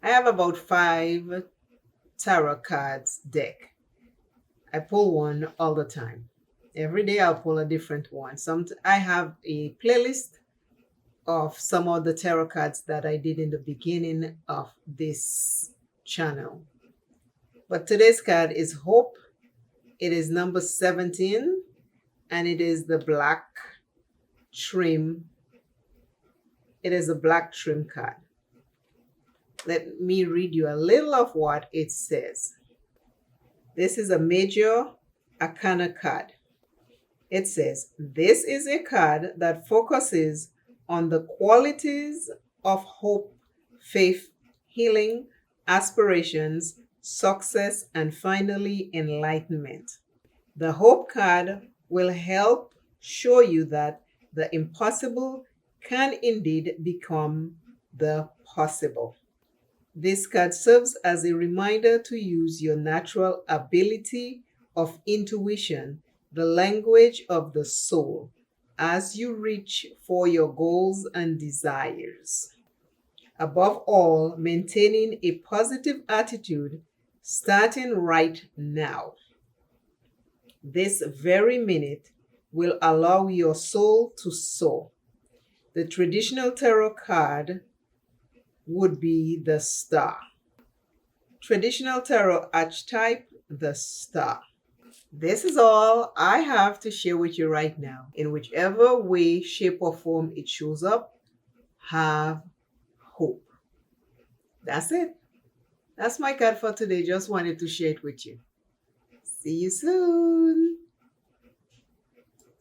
I have about 5 tarot cards deck. I pull one all the time. Every day I'll pull a different one. I have a playlist of some of the tarot cards that I did in the beginning of this channel. But today's card is Hope. It is number 17 and it is the black trim. It is a black trim card. Let me read you a little of what it says. This is a major arcana card. It says, this is a card that focuses on the qualities of hope, faith, healing, aspirations, success, and finally, enlightenment. The Hope card will help show you that the impossible can indeed become the possible. This card serves as a reminder to use your natural ability of intuition, the language of the soul, as you reach for your goals and desires. Above all, maintaining a positive attitude starting right now. This very minute will allow your soul to soar. The traditional tarot card would be the star. Traditional tarot archetype, the star. This is all I have to share with you right now. In whichever way, shape, or form it shows up, have hope. That's it. That's my card for today. Just wanted to share it with you. See you soon.